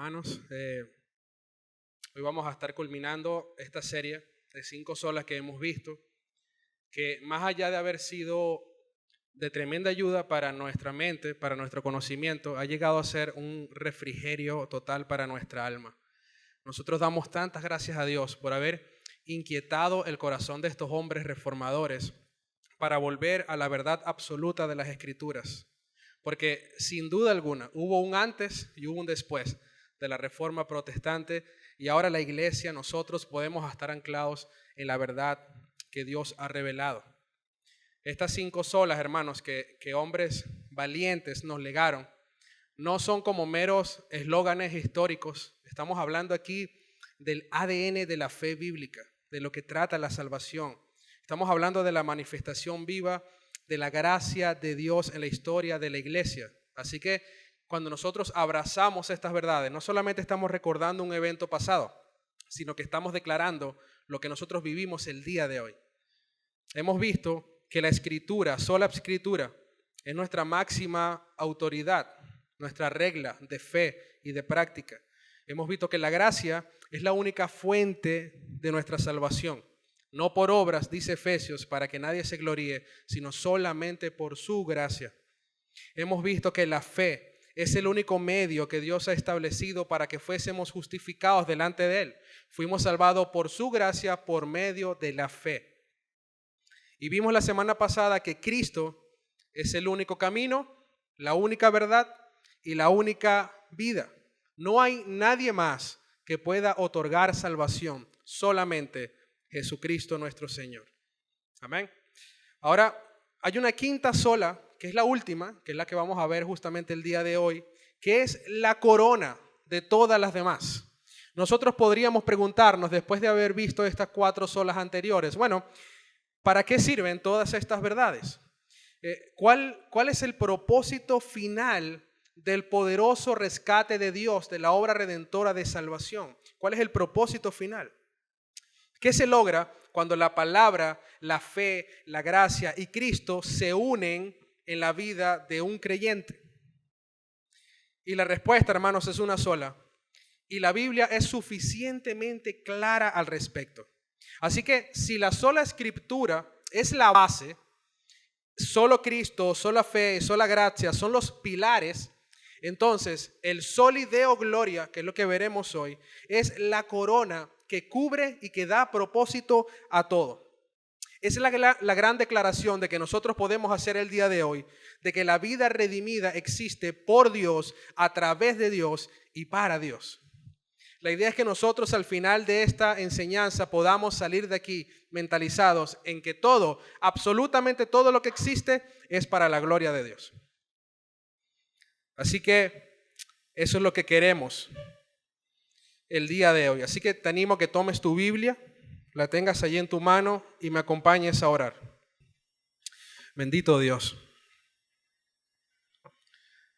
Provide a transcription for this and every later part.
Hermanos, hoy vamos a estar culminando esta serie de 5 solas que hemos visto, que más allá de haber sido de tremenda ayuda para nuestra mente, para nuestro conocimiento, ha llegado a ser un refrigerio total para nuestra alma. Nosotros damos tantas gracias a Dios por haber inquietado el corazón de estos hombres reformadores para volver a la verdad absoluta de las Escrituras. Porque sin duda alguna hubo un antes y hubo un después de la Reforma Protestante, y ahora la Iglesia, nosotros podemos estar anclados en la verdad que Dios ha revelado. Estas 5 solas, hermanos, que hombres valientes nos legaron, no son como meros eslóganes históricos. Estamos hablando aquí del ADN de la fe bíblica, de lo que trata la salvación. Estamos hablando de la manifestación viva de la gracia de Dios en la historia de la iglesia. Así que cuando nosotros abrazamos estas verdades, no solamente estamos recordando un evento pasado, sino que estamos declarando lo que nosotros vivimos el día de hoy. Hemos visto que la Escritura, sola Escritura, es nuestra máxima autoridad, nuestra regla de fe y de práctica. Hemos visto que la gracia es la única fuente de nuestra salvación. No por obras, dice Efesios, para que nadie se gloríe, sino solamente por su gracia. Hemos visto que la fe es el único medio que Dios ha establecido para que fuésemos justificados delante de Él. Fuimos salvados por su gracia por medio de la fe. Y vimos la semana pasada que Cristo es el único camino, la única verdad y la única vida. No hay nadie más que pueda otorgar salvación, solamente Jesucristo nuestro Señor. Amén. Ahora, hay una quinta sola, que es la última, que es la que vamos a ver justamente el día de hoy, que es la corona de todas las demás. Nosotros podríamos preguntarnos, después de haber visto estas 4 solas anteriores, bueno, ¿para qué sirven todas estas verdades? ¿Cuál es el propósito final del poderoso rescate de Dios, de la obra redentora de salvación? ¿Cuál es el propósito final? ¿Qué se logra cuando la palabra, la fe, la gracia y Cristo se unen en la vida de un creyente? Y la respuesta, hermanos, es una sola. Y la Biblia es suficientemente clara al respecto. Así que si la sola Escritura es la base, solo Cristo, sola fe, sola gracia son los pilares, entonces el soli Deo gloria, que es lo que veremos hoy, es la corona que cubre y que da propósito a todo. Esa es la gran declaración de que nosotros podemos hacer el día de hoy, de que la vida redimida existe por Dios, a través de Dios y para Dios. La idea es que nosotros al final de esta enseñanza podamos salir de aquí mentalizados en que todo, absolutamente todo lo que existe es para la gloria de Dios. Así que eso es lo que queremos el día de hoy. Así que te animo a que tomes tu Biblia, la tengas allí en tu mano y me acompañes a orar. Bendito Dios,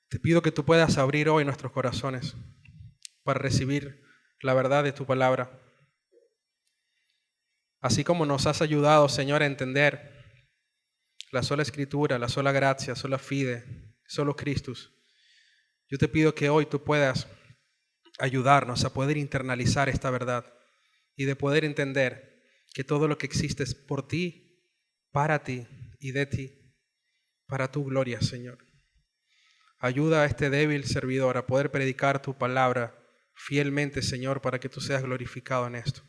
te pido que tú puedas abrir hoy nuestros corazones para recibir la verdad de tu palabra. Así como nos has ayudado, Señor, a entender la sola Escritura, la sola gracia, sola fide, solo Christus, yo te pido que hoy tú puedas ayudarnos a poder internalizar esta verdad y de poder entender que todo lo que existe es por ti, para ti y de ti, para tu gloria, Señor. Ayuda a este débil servidor a poder predicar tu palabra fielmente, Señor, para que tú seas glorificado en esto.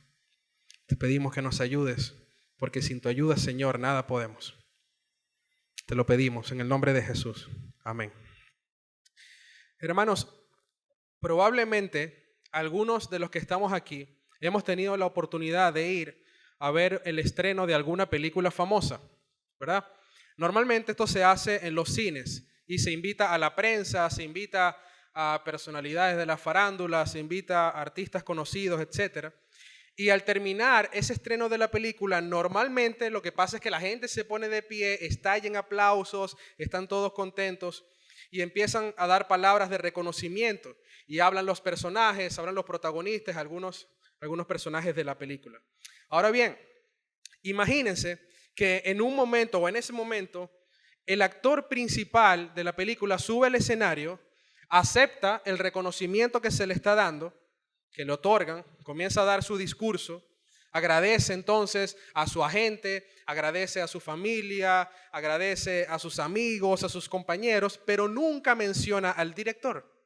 Te pedimos que nos ayudes, porque sin tu ayuda, Señor, nada podemos. Te lo pedimos en el nombre de Jesús. Amén. Hermanos, probablemente algunos de los que estamos aquí hemos tenido la oportunidad de ir a ver el estreno de alguna película famosa, ¿verdad? Normalmente esto se hace en los cines y se invita a la prensa, se invita a personalidades de la farándula, se invita a artistas conocidos, etc. Y al terminar ese estreno de la película, normalmente lo que pasa es que la gente se pone de pie, estalla en aplausos, están todos contentos y empiezan a dar palabras de reconocimiento y hablan los personajes, hablan los protagonistas, algunos personajes de la película. Ahora bien, imagínense que en un momento o en ese momento el actor principal de la película sube al escenario acepta el reconocimiento que se le está dando, que le otorgan, comienza a dar su discurso, agradece entonces a su agente, agradece a su familia, agradece a sus amigos, a sus compañeros, pero nunca menciona al director.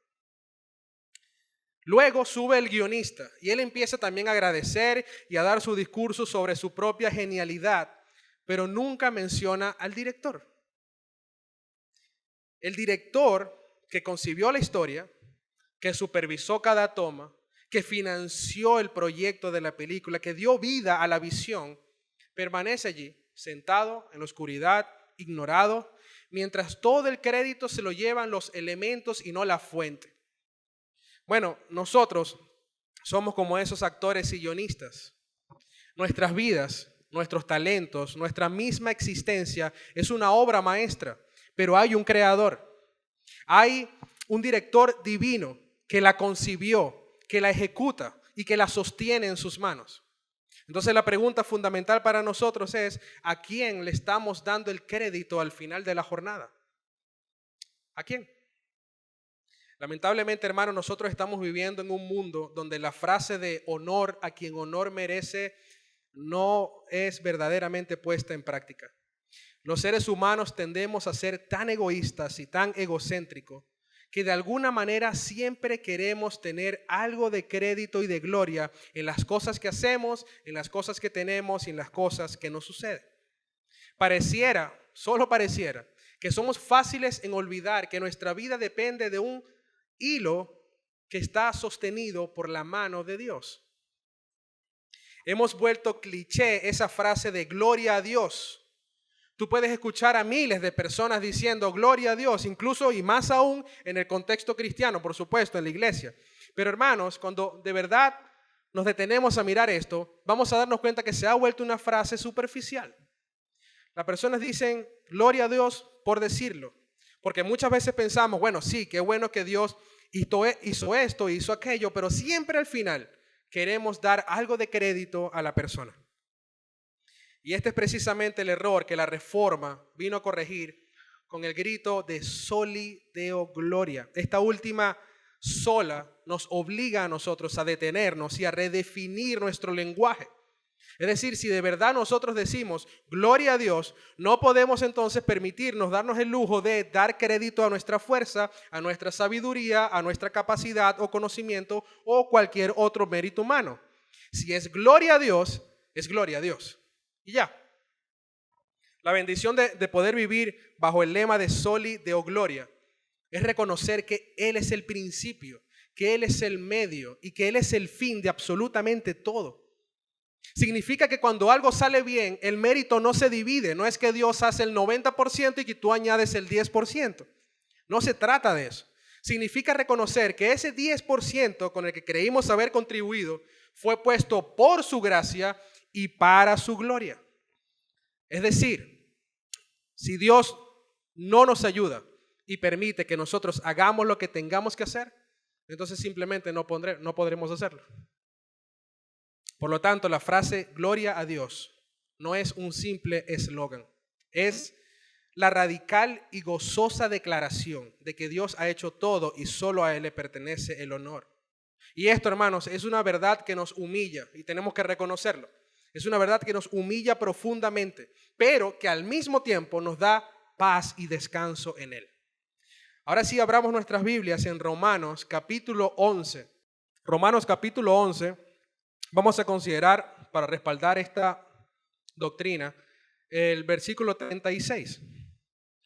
Luego sube el guionista y él empieza también a agradecer y a dar su discurso sobre su propia genialidad, pero nunca menciona al director. El director que concibió la historia, que supervisó cada toma, que financió el proyecto de la película, que dio vida a la visión, permanece allí, sentado en la oscuridad, ignorado, mientras todo el crédito se lo llevan los elementos y no la fuente. Bueno, nosotros somos como esos actores y guionistas. Nuestras vidas, nuestros talentos, nuestra misma existencia es una obra maestra, pero hay un creador. Hay un director divino que la concibió, que la ejecuta y que la sostiene en sus manos. Entonces la pregunta fundamental para nosotros es, ¿a quién le estamos dando el crédito al final de la jornada? ¿A quién? Lamentablemente, hermano, nosotros estamos viviendo en un mundo donde la frase de honor a quien honor merece no es verdaderamente puesta en práctica. Los seres humanos tendemos a ser tan egoístas y tan egocéntricos que de alguna manera siempre queremos tener algo de crédito y de gloria en las cosas que hacemos, en las cosas que tenemos y en las cosas que nos suceden. Pareciera, solo pareciera, que somos fáciles en olvidar que nuestra vida depende de un hilo que está sostenido por la mano de Dios. Hemos vuelto cliché esa frase de gloria a Dios. Tú puedes escuchar a miles de personas diciendo gloria a Dios, incluso y más aún en el contexto cristiano, por supuesto, en la iglesia. Pero hermanos, cuando de verdad nos detenemos a mirar esto, vamos a darnos cuenta que se ha vuelto una frase superficial. Las personas dicen gloria a Dios por decirlo, porque muchas veces pensamos, bueno, sí, qué bueno que Dios hizo esto, hizo aquello, pero siempre al final queremos dar algo de crédito a la persona. Y este es precisamente el error que la Reforma vino a corregir con el grito de Soli Deo Gloria. Esta última sola nos obliga a nosotros a detenernos y a redefinir nuestro lenguaje. Es decir, si de verdad nosotros decimos gloria a Dios, no podemos entonces permitirnos darnos el lujo de dar crédito a nuestra fuerza, a nuestra sabiduría, a nuestra capacidad o conocimiento o cualquier otro mérito humano. Si es gloria a Dios, es gloria a Dios. Y ya. La bendición de poder vivir bajo el lema de Soli Deo Gloria es reconocer que Él es el principio, que Él es el medio y que Él es el fin de absolutamente todo. Significa que cuando algo sale bien, el mérito no se divide. No es que Dios hace el 90% y que tú añades el 10%. No se trata de eso. Significa reconocer que ese 10% con el que creímos haber contribuido fue puesto por su gracia y para su gloria. Es decir, si Dios no nos ayuda y permite que nosotros hagamos lo que tengamos que hacer, entonces simplemente no podremos hacerlo. Por lo tanto, la frase gloria a Dios no es un simple eslogan, es la radical y gozosa declaración de que Dios ha hecho todo y solo a Él le pertenece el honor. Y esto, hermanos, es una verdad que nos humilla y tenemos que reconocerlo. Es una verdad que nos humilla profundamente, pero que al mismo tiempo nos da paz y descanso en Él. Ahora sí, abramos nuestras Biblias en Romanos capítulo 11. Romanos capítulo 11. Vamos a considerar, para respaldar esta doctrina, el versículo 36.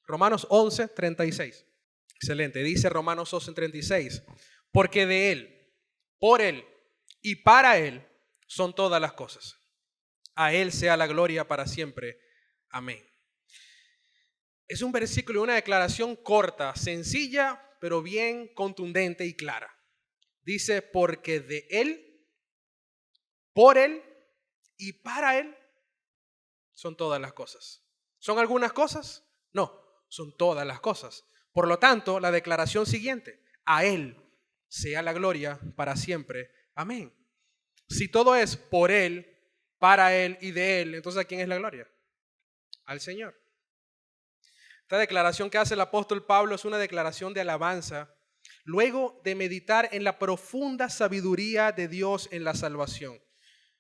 Romanos 11, 36. Excelente. Dice Romanos 11, 36. Porque de Él, por Él y para Él son todas las cosas. A Él sea la gloria para siempre. Amén. Es un versículo y una declaración corta, sencilla, pero bien contundente y clara. Dice, porque de Él, por Él y para Él son todas las cosas. ¿Son algunas cosas? No, son todas las cosas. Por lo tanto, la declaración siguiente, a Él sea la gloria para siempre. Amén. Si todo es por Él, para Él y de Él, entonces ¿a quién es la gloria? Al Señor. Esta declaración que hace el apóstol Pablo es una declaración de alabanza. luego de meditar en la profunda sabiduría de Dios en la salvación.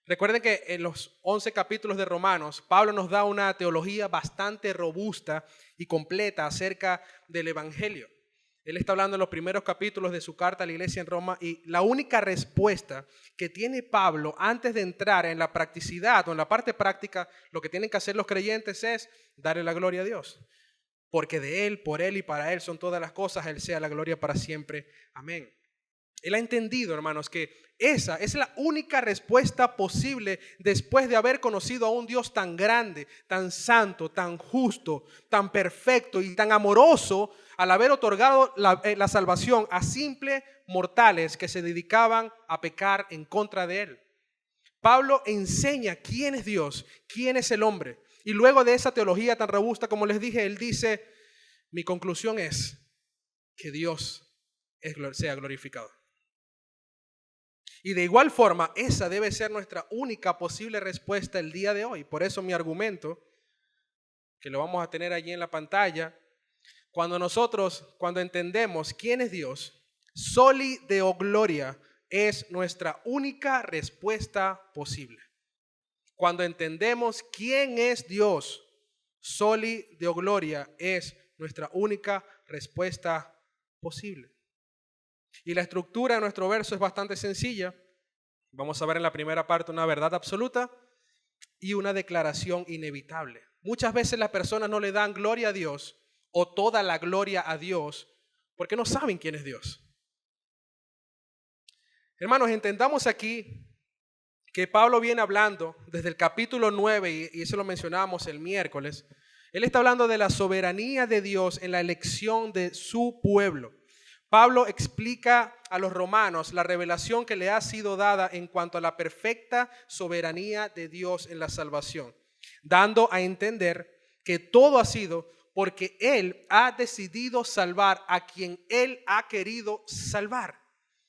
Recuerden que en los 11 capítulos de Romanos, Pablo nos da una teología bastante robusta y completa acerca del Evangelio. Él está hablando en los primeros capítulos de su carta a la iglesia en Roma y la única respuesta que tiene Pablo antes de entrar en la practicidad o en la parte práctica, lo que tienen que hacer los creyentes es darle la gloria a Dios. Porque de Él, por Él y para Él son todas las cosas, Él sea la gloria para siempre. Amén. Él ha entendido, hermanos, que esa es la única respuesta posible después de haber conocido a un Dios tan grande, tan santo, tan justo, tan perfecto y tan amoroso al haber otorgado la salvación a simples mortales que se dedicaban a pecar en contra de Él. Pablo enseña quién es Dios, quién es el hombre. Y luego de esa teología tan robusta, como les dije, él dice, mi conclusión es que Dios sea glorificado. Y de igual forma, esa debe ser nuestra única posible respuesta el día de hoy. Por eso mi argumento, que lo vamos a tener allí en la pantalla, cuando entendemos quién es Dios, soli Deo Gloria es nuestra única respuesta posible. Cuando entendemos quién es Dios, soli Deo Gloria es nuestra única respuesta posible. Y la estructura de nuestro verso es bastante sencilla. Vamos a ver en la primera parte una verdad absoluta y una declaración inevitable. Muchas veces las personas no le dan gloria a Dios o toda la gloria a Dios porque no saben quién es Dios. Hermanos, entendamos aquí que Pablo viene hablando desde el capítulo 9, y eso lo mencionábamos el miércoles. Él está hablando de la soberanía de Dios en la elección de su pueblo. Pablo explica a los romanos la revelación que le ha sido dada en cuanto a la perfecta soberanía de Dios en la salvación, dando a entender que todo ha sido porque Él ha decidido salvar a quien Él ha querido salvar,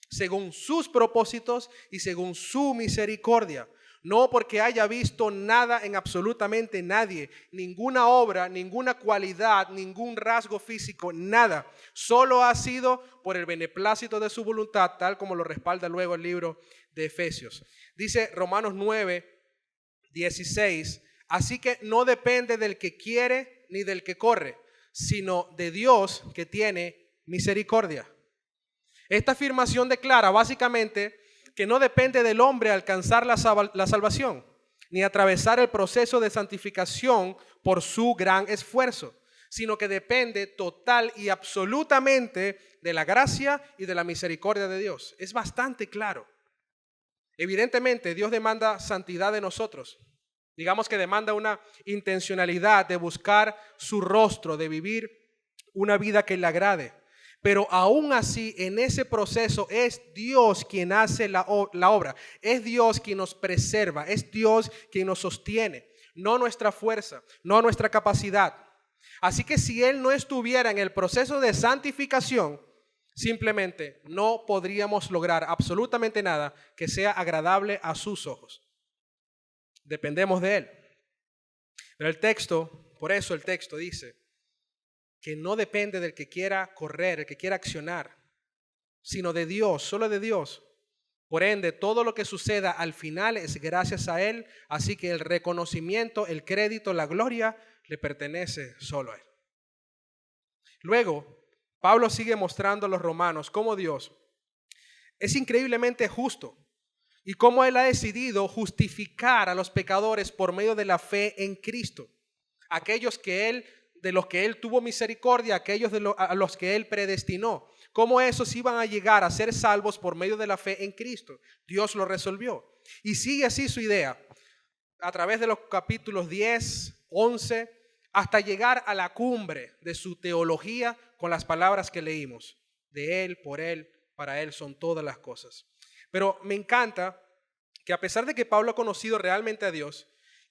según sus propósitos y según su misericordia. No porque haya visto nada en absolutamente nadie, ninguna obra, ninguna cualidad, ningún rasgo físico, nada. Solo ha sido por el beneplácito de su voluntad, tal como lo respalda luego el libro de Efesios. Dice Romanos 9:16, así que no depende del que quiere ni del que corre, sino de Dios que tiene misericordia. Esta afirmación declara básicamente que no depende del hombre alcanzar la salvación, ni atravesar el proceso de santificación por su gran esfuerzo, sino que depende total y absolutamente de la gracia y de la misericordia de Dios. Es bastante claro. Evidentemente, Dios demanda santidad de nosotros. Digamos que demanda una intencionalidad de buscar su rostro, de vivir una vida que le agrade. Pero aún así, en ese proceso es Dios quien hace la obra. Es Dios quien nos preserva. Es Dios quien nos sostiene. No nuestra fuerza, no nuestra capacidad. Así que si Él no estuviera en el proceso de santificación, simplemente no podríamos lograr absolutamente nada que sea agradable a sus ojos. Dependemos de Él. Pero el texto, por eso el texto dice que no depende del que quiera correr, el que quiera accionar, sino de Dios, solo de Dios. Por ende, todo lo que suceda al final es gracias a Él, así que el reconocimiento, el crédito, la gloria le pertenece solo a Él. Luego, Pablo sigue mostrando a los romanos cómo Dios es increíblemente justo y cómo Él ha decidido justificar a los pecadores por medio de la fe en Cristo. Aquellos de los que Él tuvo misericordia, aquellos a los que Él predestinó. Cómo esos iban a llegar a ser salvos por medio de la fe en Cristo. Dios lo resolvió. Y sigue así su idea a través de los capítulos 10, 11, hasta llegar a la cumbre de su teología con las palabras que leímos. De Él, por Él, para Él son todas las cosas. Pero me encanta que a pesar de que Pablo ha conocido realmente a Dios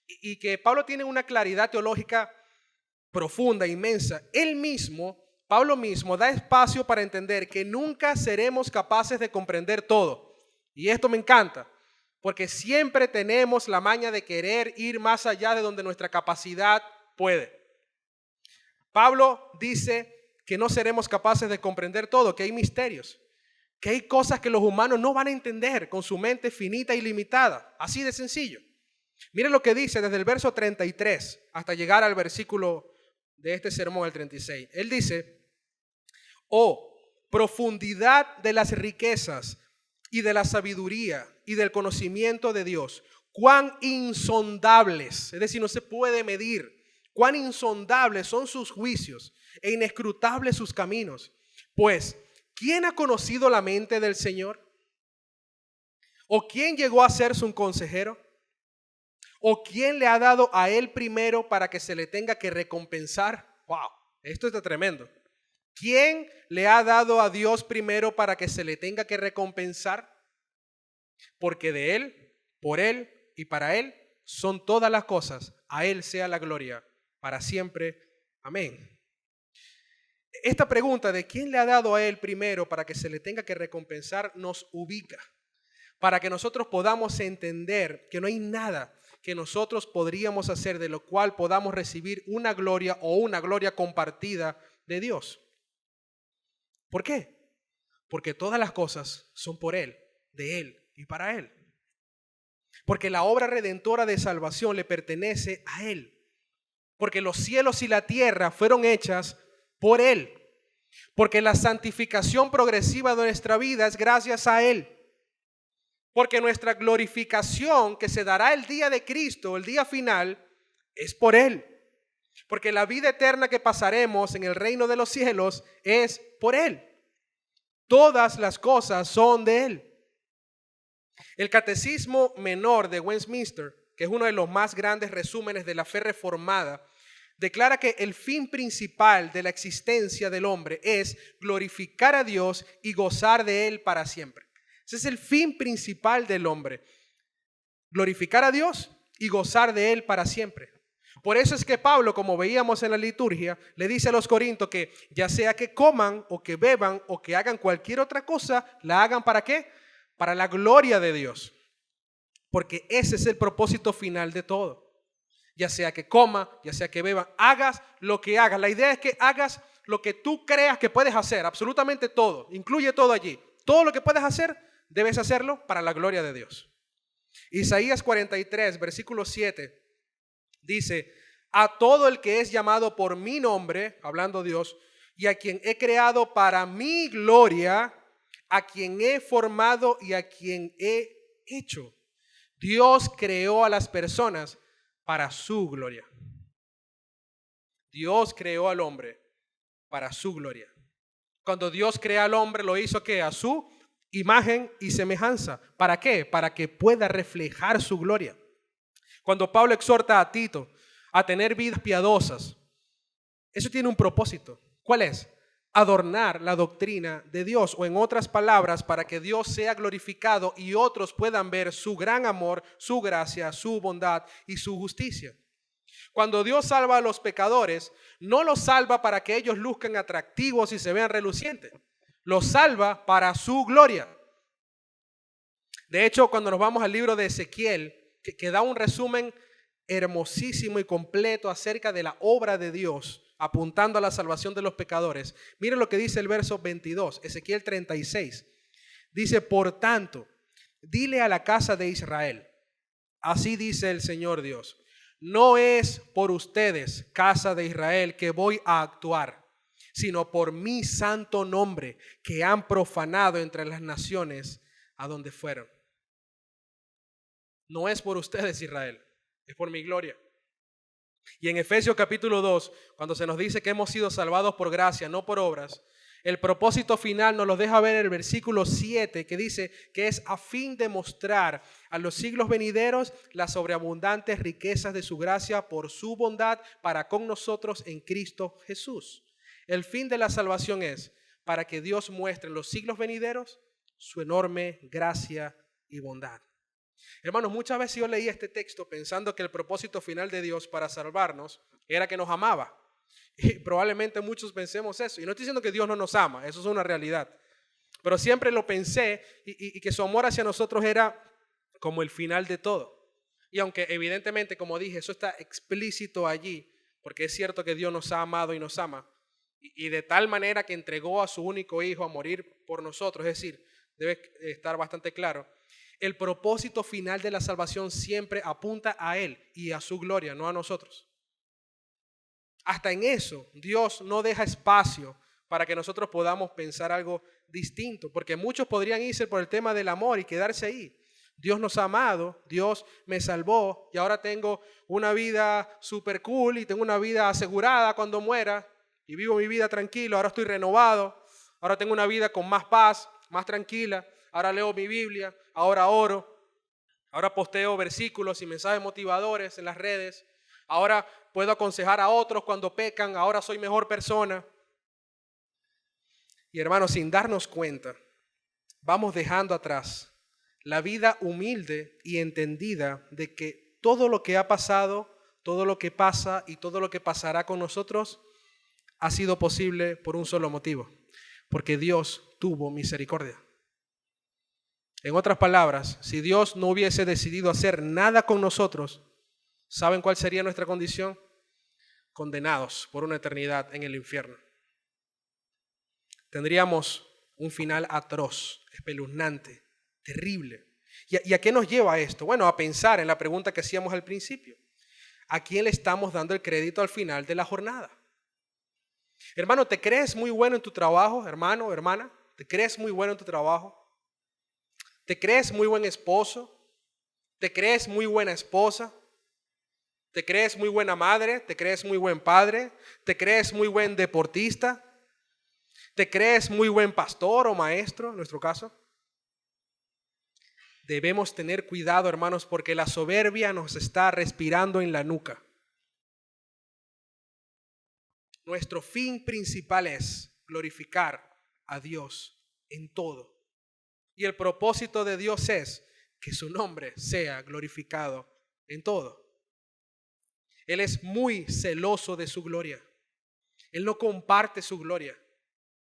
y que Pablo tiene una claridad teológica profunda, inmensa, Pablo mismo da espacio para entender que nunca seremos capaces de comprender todo. Y esto me encanta, porque siempre tenemos la maña de querer ir más allá de donde nuestra capacidad puede. Pablo dice que no seremos capaces de comprender todo, que hay misterios, que hay cosas que los humanos no van a entender con su mente finita y limitada. Así de sencillo. Miren lo que dice desde el verso 33 hasta llegar al versículo de este sermón, el 36. Él dice: oh, profundidad de las riquezas y de la sabiduría y del conocimiento de Dios, cuán insondables, es decir, no se puede medir, cuán insondables son sus juicios e inescrutables sus caminos. Pues, ¿quién ha conocido la mente del Señor? ¿O quién llegó a ser su consejero? ¿O quién le ha dado a él primero para que se le tenga que recompensar? Wow, esto está tremendo. ¿Quién le ha dado a Dios primero para que se le tenga que recompensar? Porque de Él, por Él y para Él son todas las cosas. A Él sea la gloria para siempre. Amén. Esta pregunta de quién le ha dado a Él primero para que se le tenga que recompensar nos ubica, para que nosotros podamos entender que no hay nada que nosotros podríamos hacer de lo cual podamos recibir una gloria o una gloria compartida de Dios. ¿Por qué? Porque todas las cosas son por Él, de Él y para Él. Porque la obra redentora de salvación le pertenece a Él. Porque los cielos y la tierra fueron hechas por Él. Porque la santificación progresiva de nuestra vida es gracias a Él. Porque nuestra glorificación que se dará el día de Cristo, el día final, es por Él. Porque la vida eterna que pasaremos en el reino de los cielos es por Él. Todas las cosas son de Él. El Catecismo Menor de Westminster, que es uno de los más grandes resúmenes de la fe reformada, declara que el fin principal de la existencia del hombre es glorificar a Dios y gozar de Él para siempre. Ese es el fin principal del hombre. Glorificar a Dios y gozar de Él para siempre. Por eso es que Pablo, como veíamos en la liturgia, le dice a los corintios que ya sea que coman o que beban o que hagan cualquier otra cosa, la hagan ¿para qué? Para la gloria de Dios. Porque ese es el propósito final de todo. Ya sea que coma, ya sea que beba, hagas lo que hagas. La idea es que hagas lo que tú creas que puedes hacer, absolutamente todo, incluye todo allí. Todo lo que puedes hacer, debes hacerlo para la gloria de Dios. Isaías 43, versículo 7. Dice: a todo el que es llamado por mi nombre, hablando Dios, y a quien he creado para mi gloria, a quien he formado y a quien he hecho. Dios creó a las personas para su gloria. Dios creó al hombre para su gloria. Cuando Dios crea al hombre, lo hizo ¿qué? A su imagen y semejanza. ¿Para qué? Para que pueda reflejar su gloria. Cuando Pablo exhorta a Tito a tener vidas piadosas, eso tiene un propósito. ¿Cuál es? Adornar la doctrina de Dios, o en otras palabras, para que Dios sea glorificado y otros puedan ver su gran amor, su gracia, su bondad y su justicia. Cuando Dios salva a los pecadores, no los salva para que ellos luzcan atractivos y se vean relucientes. Los salva para su gloria. De hecho, cuando nos vamos al libro de Ezequiel, que da un resumen hermosísimo y completo acerca de la obra de Dios, apuntando a la salvación de los pecadores. Miren lo que dice el verso 22, Ezequiel 36. Dice: por tanto, dile a la casa de Israel, así dice el Señor Dios, no es por ustedes, casa de Israel, que voy a actuar, sino por mi santo nombre que han profanado entre las naciones a donde fueron. No es por ustedes, Israel, es por mi gloria. Y en Efesios capítulo 2, cuando se nos dice que hemos sido salvados por gracia, no por obras, el propósito final nos lo deja ver en el versículo 7, que dice que es a fin de mostrar a los siglos venideros las sobreabundantes riquezas de su gracia por su bondad para con nosotros en Cristo Jesús. El fin de la salvación es para que Dios muestre en los siglos venideros su enorme gracia y bondad. Hermanos, muchas veces yo leía este texto pensando que el propósito final de Dios para salvarnos era que nos amaba. Y probablemente muchos pensemos eso. Y no estoy diciendo que Dios no nos ama, eso es una realidad. Pero siempre lo pensé y que su amor hacia nosotros era como el final de todo. Y aunque evidentemente, como dije, eso está explícito allí, porque es cierto que Dios nos ha amado y nos ama, y de tal manera que entregó a su único hijo a morir por nosotros. Es decir, debe estar bastante claro. El propósito final de la salvación siempre apunta a Él y a su gloria, no a nosotros. Hasta en eso, Dios no deja espacio para que nosotros podamos pensar algo distinto, porque muchos podrían irse por el tema del amor y quedarse ahí. Dios nos ha amado, Dios me salvó y ahora tengo una vida super cool y tengo una vida asegurada cuando muera y vivo mi vida tranquilo, ahora estoy renovado, ahora tengo una vida con más paz, más tranquila, ahora leo mi Biblia, ahora oro, ahora posteo versículos y mensajes motivadores en las redes, ahora puedo aconsejar a otros cuando pecan, ahora soy mejor persona. Y hermanos, sin darnos cuenta, vamos dejando atrás la vida humilde y entendida de que todo lo que ha pasado, todo lo que pasa y todo lo que pasará con nosotros ha sido posible por un solo motivo, porque Dios tuvo misericordia. En otras palabras, si Dios no hubiese decidido hacer nada con nosotros, ¿saben cuál sería nuestra condición? Condenados por una eternidad en el infierno. Tendríamos un final atroz, espeluznante, terrible. ¿Y a qué nos lleva esto? Bueno, a pensar en la pregunta que hacíamos al principio. ¿A quién le estamos dando el crédito al final de la jornada? Hermano, ¿te crees muy bueno en tu trabajo, hermano, hermana? ¿Te crees muy bueno en tu trabajo? ¿Te crees muy buen esposo? ¿Te crees muy buena esposa? ¿Te crees muy buena madre? ¿Te crees muy buen padre? ¿Te crees muy buen deportista? ¿Te crees muy buen pastor o maestro, en nuestro caso? Debemos tener cuidado, hermanos, porque la soberbia nos está respirando en la nuca. Nuestro fin principal es glorificar a Dios en todo. Y el propósito de Dios es que su nombre sea glorificado en todo. Él es muy celoso de su gloria. Él no comparte su gloria.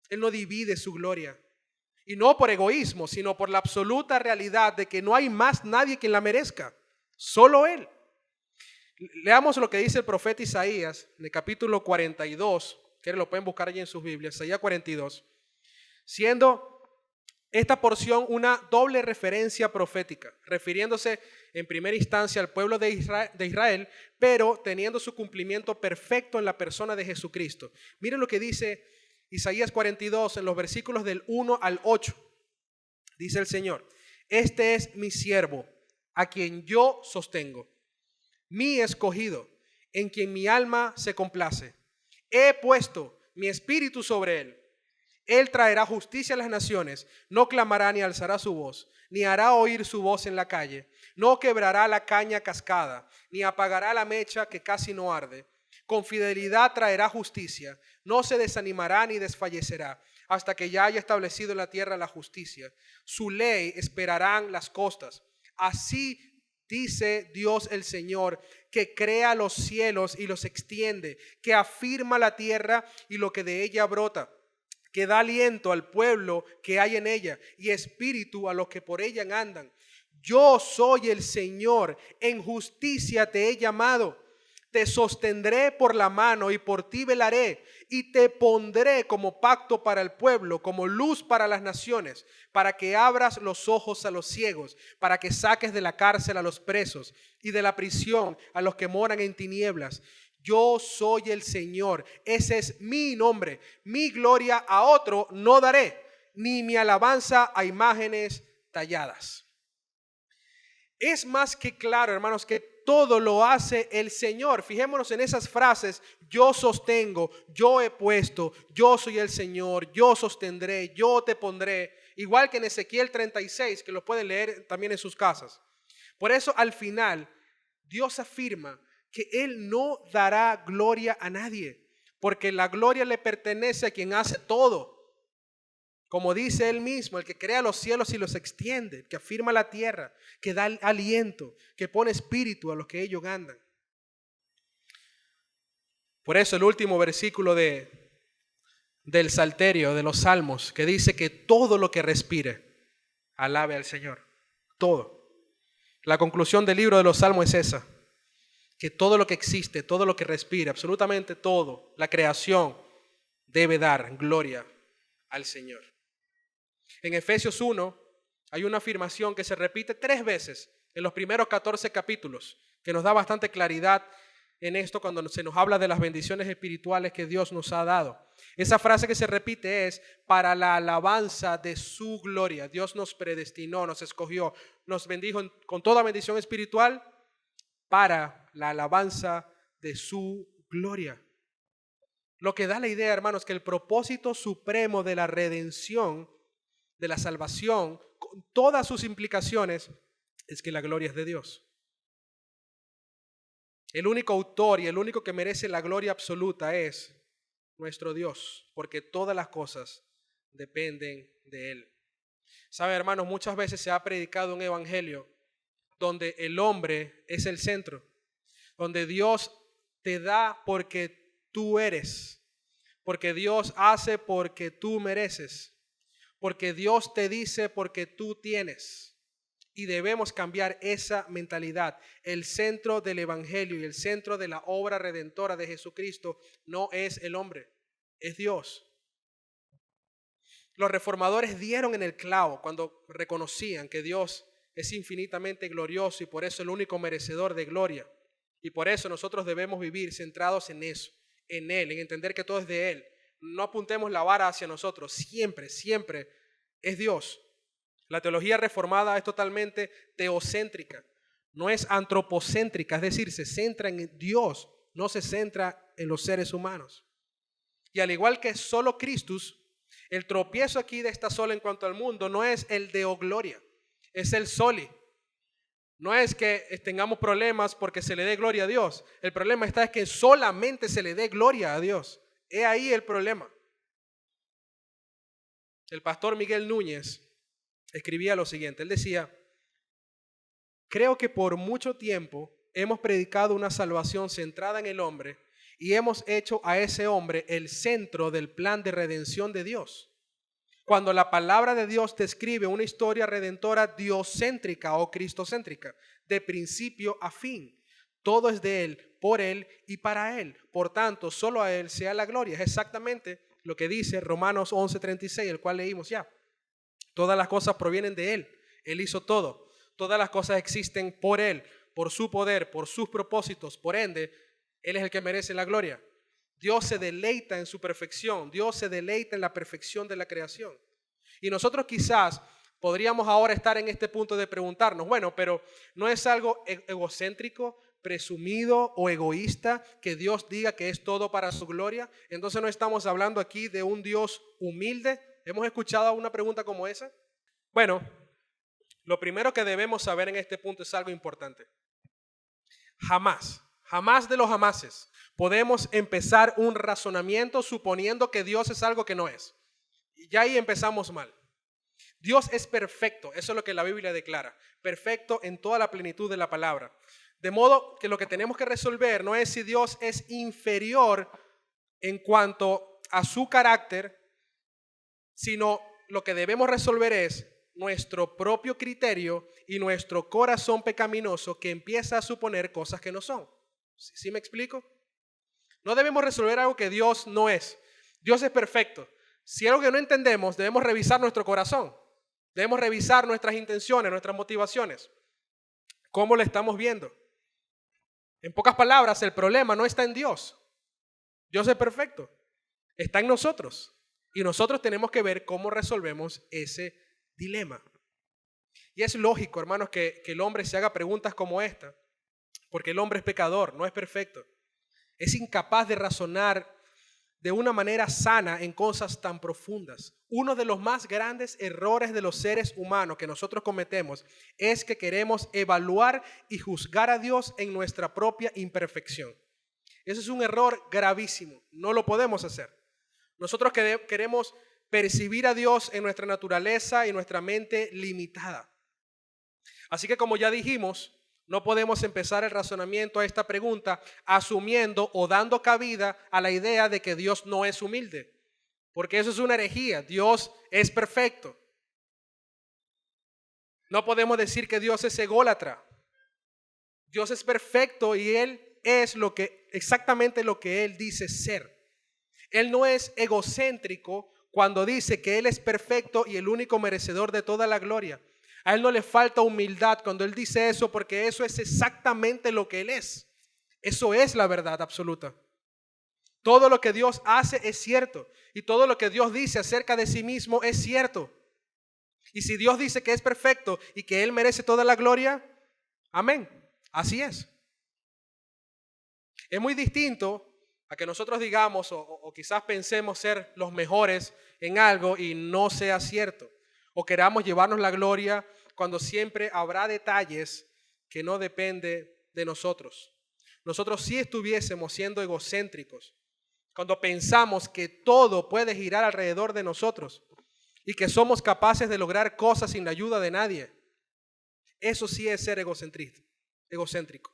Él no divide su gloria. Y no por egoísmo, sino por la absoluta realidad de que no hay más nadie que la merezca. Solo Él. Leamos lo que dice el profeta Isaías en el capítulo 42, que lo pueden buscar allí en sus Biblias, Isaías 42, siendo esta porción una doble referencia profética, refiriéndose en primera instancia al pueblo de Israel, pero teniendo su cumplimiento perfecto en la persona de Jesucristo. Miren lo que dice Isaías 42 en los versículos del 1 al 8. Dice el Señor: este es mi siervo, a quien yo sostengo, mi escogido, en quien mi alma se complace. He puesto mi espíritu sobre él. Él traerá justicia a las naciones, no clamará ni alzará su voz, ni hará oír su voz en la calle, no quebrará la caña cascada, ni apagará la mecha que casi no arde. Con fidelidad traerá justicia, no se desanimará ni desfallecerá, hasta que ya haya establecido en la tierra la justicia. Su ley esperarán las costas. Así dice Dios el Señor, que crea los cielos y los extiende, que afirma la tierra y lo que de ella brota, que da aliento al pueblo que hay en ella y espíritu a los que por ella andan. Yo soy el Señor, en justicia te he llamado. Te sostendré por la mano y por ti velaré, y te pondré como pacto para el pueblo, como luz para las naciones, para que abras los ojos a los ciegos, para que saques de la cárcel a los presos y de la prisión a los que moran en tinieblas. Yo soy el Señor, ese es mi nombre. Mi gloria a otro no daré, ni mi alabanza a imágenes talladas. Es más que claro, hermanos, que todo lo hace el Señor. Fijémonos en esas frases: yo sostengo, yo he puesto, yo soy el Señor, yo sostendré, yo te pondré. Igual que en Ezequiel 36, que lo pueden leer también en sus casas. Por eso al final Dios afirma que Él no dará gloria a nadie, porque la gloria le pertenece a quien hace todo. Como dice Él mismo, el que crea los cielos y los extiende, que afirma la tierra, que da aliento, que pone espíritu a los que ellos andan. Por eso el último versículo del Salterio, de los Salmos, que dice que todo lo que respire, alabe al Señor. Todo. La conclusión del libro de los Salmos es esa: que todo lo que existe, todo lo que respire, absolutamente todo, la creación, debe dar gloria al Señor. En Efesios 1 hay una afirmación que se repite 3 veces en los primeros 14 capítulos, que nos da bastante claridad en esto cuando se nos habla de las bendiciones espirituales que Dios nos ha dado. Esa frase que se repite es: para la alabanza de su gloria. Dios nos predestinó, nos escogió, nos bendijo con toda bendición espiritual para la alabanza de su gloria. Lo que da la idea, hermanos, que el propósito supremo de la redención, de la salvación, con todas sus implicaciones, es que la gloria es de Dios. El único autor y el único que merece la gloria absoluta es nuestro Dios, porque todas las cosas dependen de Él. ¿Sabe, hermanos? Muchas veces se ha predicado un evangelio donde el hombre es el centro, donde Dios te da porque tú eres, porque Dios hace porque tú mereces, porque Dios te dice porque tú tienes. Y debemos cambiar esa mentalidad. El centro del evangelio y el centro de la obra redentora de Jesucristo no es el hombre, es Dios. Los reformadores dieron en el clavo cuando reconocían que Dios es infinitamente glorioso y por eso el único merecedor de gloria. Y por eso nosotros debemos vivir centrados en eso, en Él, en entender que todo es de Él. No apuntemos la vara hacia nosotros, siempre, siempre es Dios. La teología reformada es totalmente teocéntrica, no es antropocéntrica, es decir, se centra en Dios, no se centra en los seres humanos. Y al igual que solo Cristo, el tropiezo aquí de esta sola en cuanto al mundo no es el Deo Gloria, es el soli. No es que tengamos problemas porque se le dé gloria a Dios. El problema está es que solamente se le dé gloria a Dios. He ahí el problema. El pastor Miguel Núñez escribía lo siguiente. Él decía: creo que por mucho tiempo hemos predicado una salvación centrada en el hombre y hemos hecho a ese hombre el centro del plan de redención de Dios. Cuando la palabra de Dios describe una historia redentora diocéntrica o cristocéntrica, de principio a fin. Todo es de Él, por Él y para Él. Por tanto, solo a Él sea la gloria. Es exactamente lo que dice Romanos 11:36, el cual leímos ya. Todas las cosas provienen de Él. Él hizo todo. Todas las cosas existen por Él, por su poder, por sus propósitos. Por ende, Él es el que merece la gloria. Dios se deleita en su perfección. Dios se deleita en la perfección de la creación. Y nosotros quizás podríamos ahora estar en este punto de preguntarnos, bueno, pero ¿no es algo egocéntrico, presumido o egoísta que Dios diga que es todo para su gloria? Entonces no estamos hablando aquí de un Dios humilde. ¿Hemos escuchado una pregunta como esa? Bueno, lo primero que debemos saber en este punto es algo importante. Jamás de los jamases podemos empezar un razonamiento suponiendo que Dios es algo que no es. Y ya ahí empezamos mal. Dios es perfecto, eso es lo que la Biblia declara, perfecto en toda la plenitud de la palabra. De modo que lo que tenemos que resolver no es si Dios es inferior en cuanto a su carácter, sino lo que debemos resolver es nuestro propio criterio y nuestro corazón pecaminoso que empieza a suponer cosas que no son. ¿Sí me explico? No debemos resolver algo que Dios no es. Dios es perfecto. Si algo que no entendemos, debemos revisar nuestro corazón. Debemos revisar nuestras intenciones, nuestras motivaciones. ¿Cómo lo estamos viendo? En pocas palabras, el problema no está en Dios. Dios es perfecto. Está en nosotros. Y nosotros tenemos que ver cómo resolvemos ese dilema. Y es lógico, hermanos, que el hombre se haga preguntas como esta, porque el hombre es pecador, no es perfecto. Es incapaz de razonar de una manera sana en cosas tan profundas. Uno de los más grandes errores de los seres humanos que nosotros cometemos es que queremos evaluar y juzgar a Dios en nuestra propia imperfección. Eso es un error gravísimo, no lo podemos hacer. Nosotros queremos percibir a Dios en nuestra naturaleza y nuestra mente limitada. Así que, como ya dijimos, no podemos empezar el razonamiento a esta pregunta asumiendo o dando cabida a la idea de que Dios no es humilde, porque eso es una herejía. Dios es perfecto. No podemos decir que Dios es ególatra. Dios es perfecto y Él es exactamente lo que Él dice ser. Él no es egocéntrico cuando dice que Él es perfecto y el único merecedor de toda la gloria. A Él no le falta humildad cuando Él dice eso, porque eso es exactamente lo que Él es. Eso es la verdad absoluta. Todo lo que Dios hace es cierto y todo lo que Dios dice acerca de sí mismo es cierto. Y si Dios dice que es perfecto y que Él merece toda la gloria, amén. Así es. Es muy distinto a que nosotros digamos o quizás pensemos ser los mejores en algo y no sea cierto. O queramos llevarnos la gloria cuando siempre habrá detalles que no dependen de nosotros. Nosotros sí estuviésemos siendo egocéntricos cuando pensamos que todo puede girar alrededor de nosotros y que somos capaces de lograr cosas sin la ayuda de nadie. Eso sí es ser egocéntrico.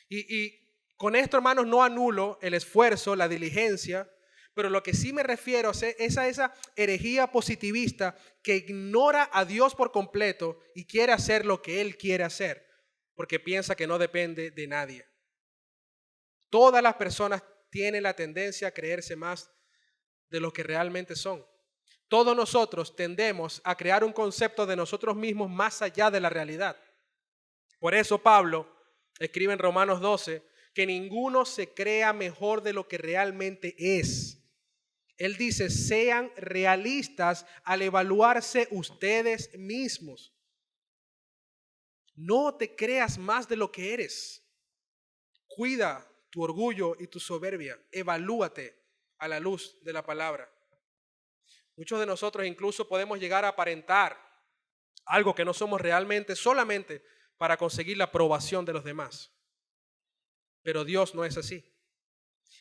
Y con esto, hermanos, no anulo el esfuerzo, la diligencia, pero lo que sí me refiero es a esa herejía positivista que ignora a Dios por completo y quiere hacer lo que Él quiere hacer, porque piensa que no depende de nadie. Todas las personas tienen la tendencia a creerse más de lo que realmente son. Todos nosotros tendemos a crear un concepto de nosotros mismos más allá de la realidad. Por eso Pablo escribe en Romanos 12 que ninguno se crea mejor de lo que realmente es. Él dice, sean realistas al evaluarse ustedes mismos. No te creas más de lo que eres. Cuida tu orgullo y tu soberbia. Evalúate a la luz de la palabra. Muchos de nosotros incluso podemos llegar a aparentar algo que no somos realmente solamente para conseguir la aprobación de los demás. Pero Dios no es así.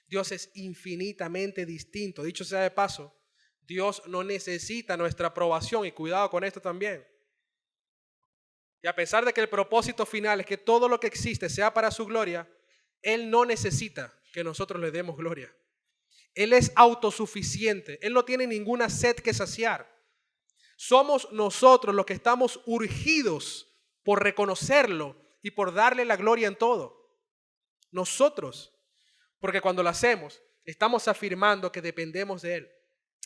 Dios es infinitamente distinto. Dicho sea de paso, Dios no necesita nuestra aprobación y cuidado con esto también. Y a pesar de que el propósito final es que todo lo que existe sea para su gloria, Él no necesita que nosotros le demos gloria. Él es autosuficiente. Él no tiene ninguna sed que saciar. Somos nosotros los que estamos urgidos por reconocerlo y por darle la gloria en todo. Nosotros. Porque cuando lo hacemos, estamos afirmando que dependemos de Él,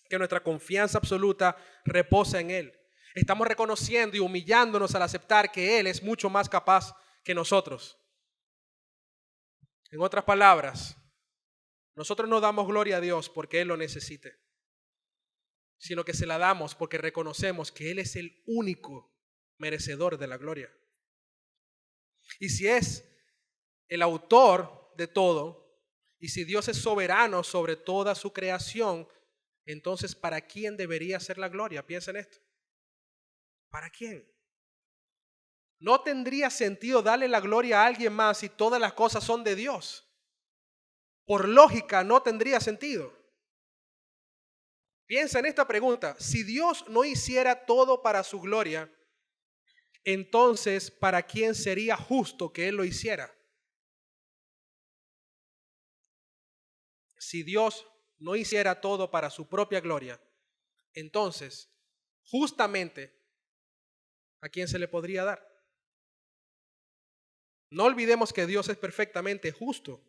que nuestra confianza absoluta reposa en Él. Estamos reconociendo y humillándonos al aceptar que Él es mucho más capaz que nosotros. En otras palabras, nosotros no damos gloria a Dios porque Él lo necesite, sino que se la damos porque reconocemos que Él es el único merecedor de la gloria. Y si es el autor de todo, y si Dios es soberano sobre toda su creación, entonces ¿para quién debería ser la gloria? Piensa en esto. ¿Para quién? No tendría sentido darle la gloria a alguien más si todas las cosas son de Dios. Por lógica no tendría sentido. Piensa en esta pregunta. Si Dios no hiciera todo para su gloria, entonces ¿para quién sería justo que Él lo hiciera? Si Dios no hiciera todo para su propia gloria, entonces, justamente, ¿a quién se le podría dar? No olvidemos que Dios es perfectamente justo.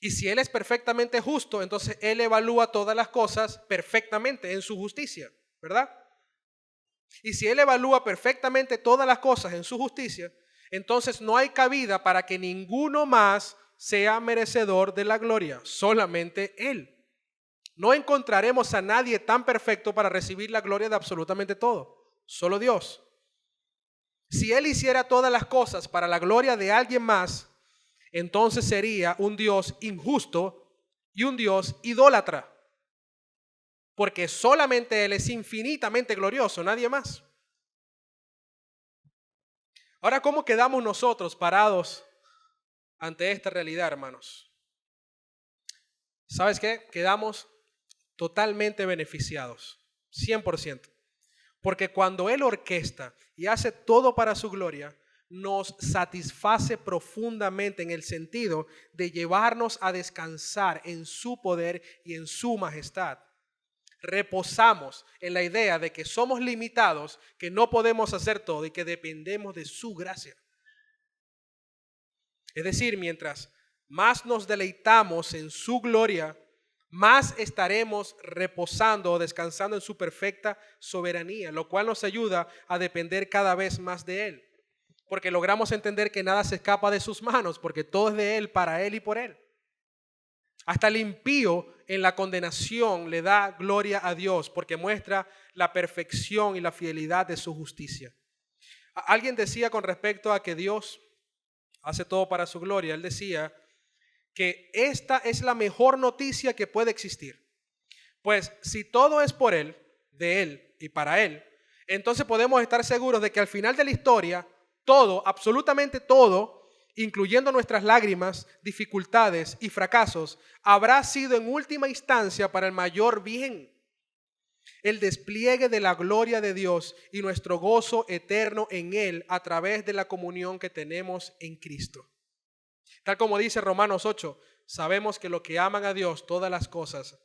Y si Él es perfectamente justo, entonces Él evalúa todas las cosas perfectamente en su justicia, ¿verdad? Y si Él evalúa perfectamente todas las cosas en su justicia, entonces no hay cabida para que ninguno más sea merecedor de la gloria, solamente Él. No encontraremos a nadie tan perfecto para recibir la gloria de absolutamente todo, solo Dios. Si Él hiciera todas las cosas para la gloria de alguien más, entonces sería un Dios injusto y un Dios idólatra, porque solamente Él es infinitamente glorioso, nadie más. Ahora, ¿cómo quedamos nosotros parados ante esta realidad, hermanos? ¿Sabes qué? Quedamos totalmente beneficiados, 100%. Porque cuando Él orquesta y hace todo para su gloria, nos satisface profundamente en el sentido de llevarnos a descansar en su poder y en su majestad. Reposamos en la idea de que somos limitados, que no podemos hacer todo y que dependemos de su gracia. Es decir, mientras más nos deleitamos en su gloria, más estaremos reposando o descansando en su perfecta soberanía, lo cual nos ayuda a depender cada vez más de Él, porque logramos entender que nada se escapa de sus manos, porque todo es de Él, para Él y por Él. Hasta el impío en la condenación le da gloria a Dios, porque muestra la perfección y la fidelidad de su justicia. Alguien decía con respecto a que Dios hace todo para su gloria, él decía que esta es la mejor noticia que puede existir. Pues si todo es por Él, de Él y para Él, entonces podemos estar seguros de que al final de la historia, todo, absolutamente todo, incluyendo nuestras lágrimas, dificultades y fracasos, habrá sido en última instancia para el mayor bien. El despliegue de la gloria de Dios y nuestro gozo eterno en Él a través de la comunión que tenemos en Cristo. Tal como dice Romanos 8, sabemos que los que aman a Dios, todas las cosas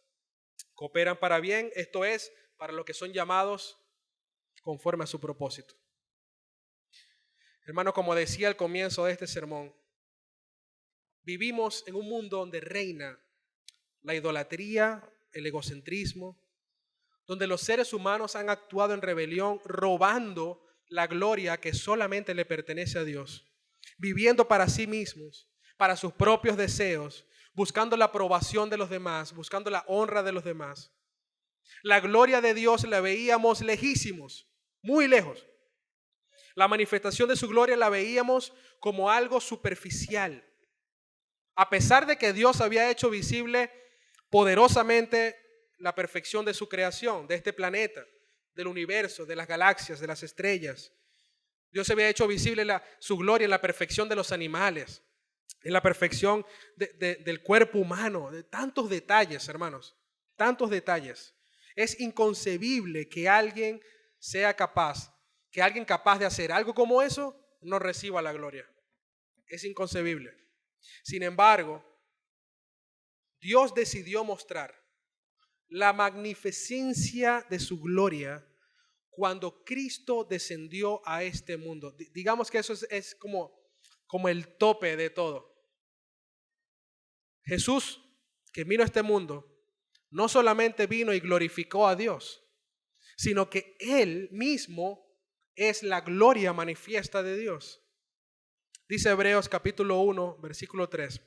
cooperan para bien, esto es, para los que son llamados conforme a su propósito. Hermano, como decía al comienzo de este sermón, vivimos en un mundo donde reina la idolatría, el egocentrismo, donde los seres humanos han actuado en rebelión, robando la gloria que solamente le pertenece a Dios, viviendo para sí mismos, para sus propios deseos, buscando la aprobación de los demás, buscando la honra de los demás. La gloria de Dios la veíamos lejísimos, muy lejos. La manifestación de su gloria la veíamos como algo superficial. A pesar de que Dios había hecho visible poderosamente la perfección de su creación, de este planeta, del universo, de las galaxias, de las estrellas. Dios había hecho visible su gloria en la perfección de los animales, en la perfección del cuerpo humano, de tantos detalles, hermanos, tantos detalles. Es inconcebible que alguien sea capaz, que alguien capaz de hacer algo como eso no reciba la gloria. Es inconcebible. Sin embargo, Dios decidió mostrar la magnificencia de su gloria cuando Cristo descendió a este mundo. Digamos que eso es como el tope de todo. Jesús, que vino a este mundo, no solamente vino y glorificó a Dios, sino que Él mismo es la gloria manifiesta de Dios. Dice Hebreos capítulo 1, versículo 3.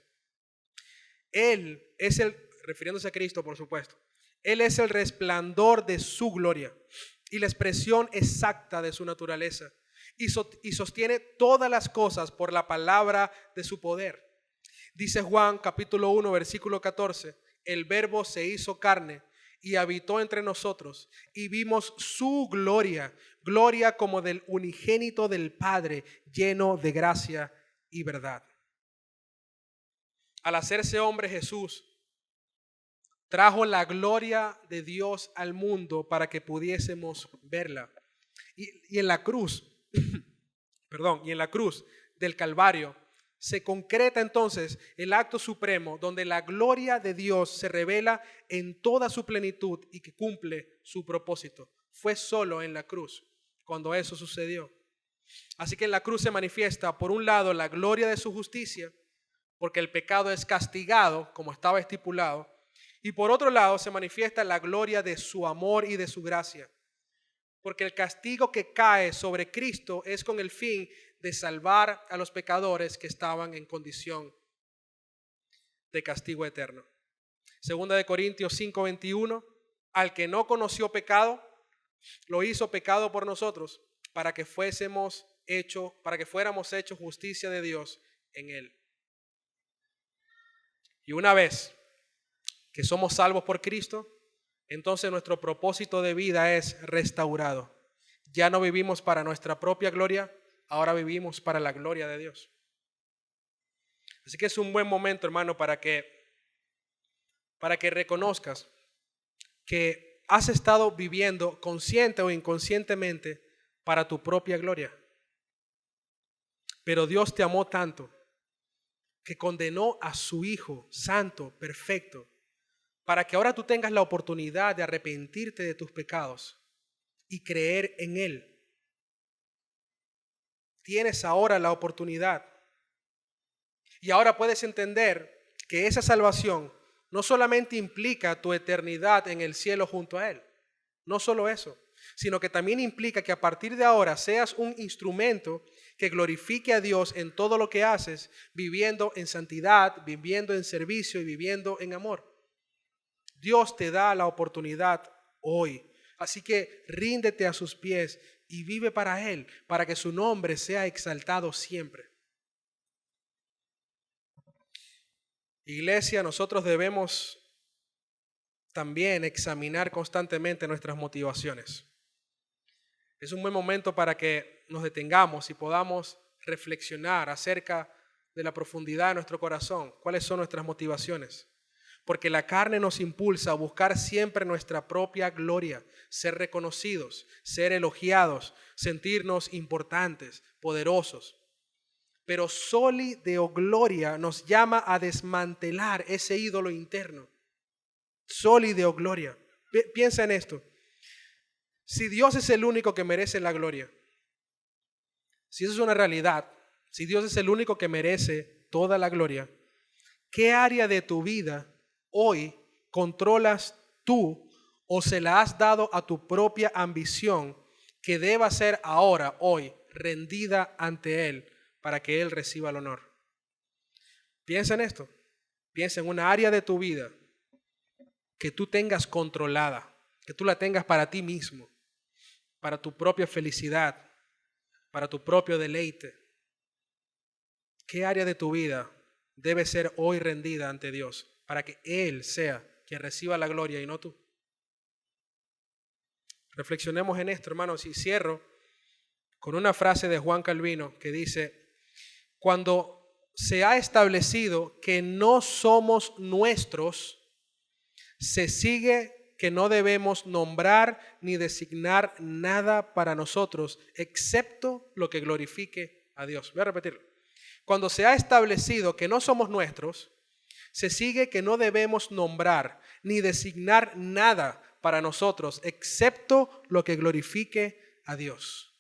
Él es refiriéndose a Cristo, por supuesto, Él es el resplandor de su gloria y la expresión exacta de su naturaleza, y sostiene todas las cosas por la palabra de su poder. Dice Juan capítulo 1 versículo 14, el Verbo se hizo carne y habitó entre nosotros, y vimos su gloria, gloria como del unigénito del Padre, lleno de gracia y verdad. Al hacerse hombre, Jesús trajo la gloria de Dios al mundo para que pudiésemos verla. Y en la cruz, y en la cruz del Calvario se concreta entonces el acto supremo donde la gloria de Dios se revela en toda su plenitud y que cumple su propósito. Fue solo en la cruz cuando eso sucedió. Así que en la cruz se manifiesta, por un lado, la gloria de su justicia, porque el pecado es castigado como estaba estipulado, y por otro lado se manifiesta la gloria de su amor y de su gracia, porque el castigo que cae sobre Cristo es con el fin de salvar a los pecadores que estaban en condición de castigo eterno. Segunda de Corintios 5:21, al que no conoció pecado, lo hizo pecado por nosotros, para que fuéramos hechos justicia de Dios en él. Y una vez que somos salvos por Cristo, entonces nuestro propósito de vida es restaurado. Ya no vivimos para nuestra propia gloria, ahora vivimos para la gloria de Dios. Así que es un buen momento, hermano, para que reconozcas que has estado viviendo consciente o inconscientemente para tu propia gloria. Pero Dios te amó tanto que condenó a su Hijo santo, perfecto, para que ahora tú tengas la oportunidad de arrepentirte de tus pecados y creer en Él. Tienes ahora la oportunidad. Y ahora puedes entender que esa salvación no solamente implica tu eternidad en el cielo junto a Él, no solo eso, sino que también implica que a partir de ahora seas un instrumento que glorifique a Dios en todo lo que haces, viviendo en santidad, viviendo en servicio y viviendo en amor. Dios te da la oportunidad hoy. Así que ríndete a sus pies y vive para Él, para que su nombre sea exaltado siempre. Iglesia, nosotros debemos también examinar constantemente nuestras motivaciones. Es un buen momento para que nos detengamos y podamos reflexionar acerca de la profundidad de nuestro corazón. ¿Cuáles son nuestras motivaciones? Porque la carne nos impulsa a buscar siempre nuestra propia gloria, ser reconocidos, ser elogiados, sentirnos importantes, poderosos. Pero Soli Deo Gloria nos llama a desmantelar ese ídolo interno. Soli Deo Gloria. Piensa en esto. Si Dios es el único que merece la gloria, si eso es una realidad, si Dios es el único que merece toda la gloria, ¿qué área de tu vida hoy controlas tú o se la has dado a tu propia ambición que deba ser ahora, hoy, rendida ante Él para que Él reciba el honor? Piensa en esto. Piensa en una área de tu vida que tú tengas controlada, que tú la tengas para ti mismo, para tu propia felicidad, para tu propio deleite. ¿Qué área de tu vida debe ser hoy rendida ante Dios para que Él sea quien reciba la gloria y no tú? Reflexionemos en esto, hermanos, y cierro con una frase de Juan Calvino que dice: cuando se ha establecido que no somos nuestros, se sigue que no debemos nombrar ni designar nada para nosotros, excepto lo que glorifique a Dios. Voy a repetirlo. Cuando se ha establecido que no somos nuestros, se sigue que no debemos nombrar ni designar nada para nosotros, excepto lo que glorifique a Dios.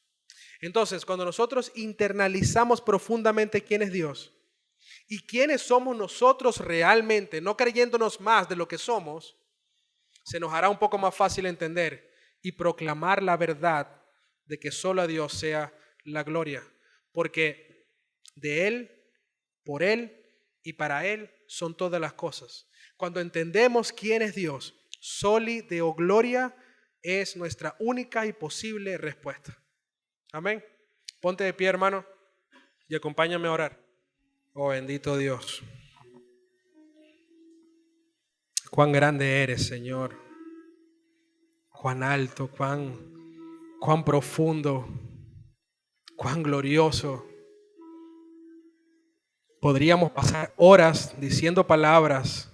Entonces, cuando nosotros internalizamos profundamente quién es Dios y quiénes somos nosotros realmente, no creyéndonos más de lo que somos, se nos hará un poco más fácil entender y proclamar la verdad de que solo a Dios sea la gloria, porque de Él, por Él y para Él son todas las cosas. Cuando entendemos quién es Dios, Soli Deo Gloria es nuestra única y posible respuesta. Amén. Ponte de pie, hermano, y acompáñame a orar. Oh, bendito Dios. Cuán grande eres, Señor. Cuán alto, cuán profundo, cuán glorioso. Podríamos pasar horas diciendo palabras,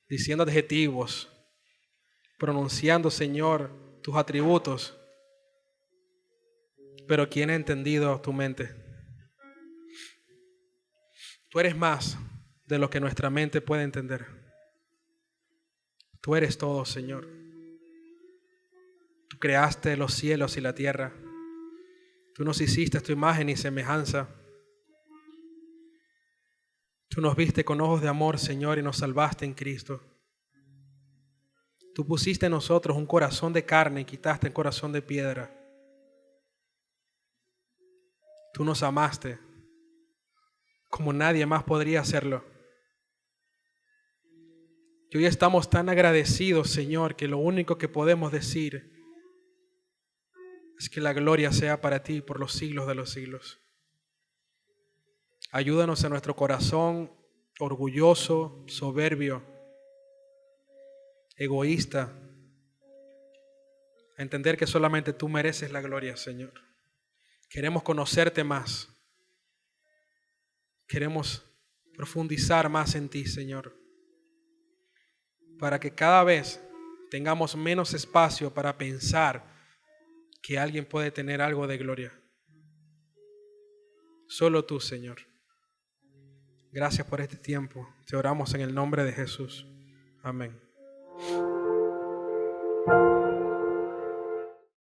diciendo adjetivos, pronunciando, Señor, tus atributos. Pero ¿quién ha entendido tu mente? Tú eres más de lo que nuestra mente puede entender. Tú eres todo, Señor. Tú creaste los cielos y la tierra. Tú nos hiciste a tu imagen y semejanza. Tú nos viste con ojos de amor, Señor, y nos salvaste en Cristo. Tú pusiste en nosotros un corazón de carne y quitaste el corazón de piedra. Tú nos amaste como nadie más podría hacerlo. Y hoy estamos tan agradecidos, Señor, que lo único que podemos decir es que la gloria sea para ti por los siglos de los siglos. Ayúdanos en nuestro corazón orgulloso, soberbio, egoísta, a entender que solamente tú mereces la gloria, Señor. Queremos conocerte más. Queremos profundizar más en ti, Señor, para que cada vez tengamos menos espacio para pensar que alguien puede tener algo de gloria. Solo tú, Señor. Gracias por este tiempo. Te oramos en el nombre de Jesús. Amén.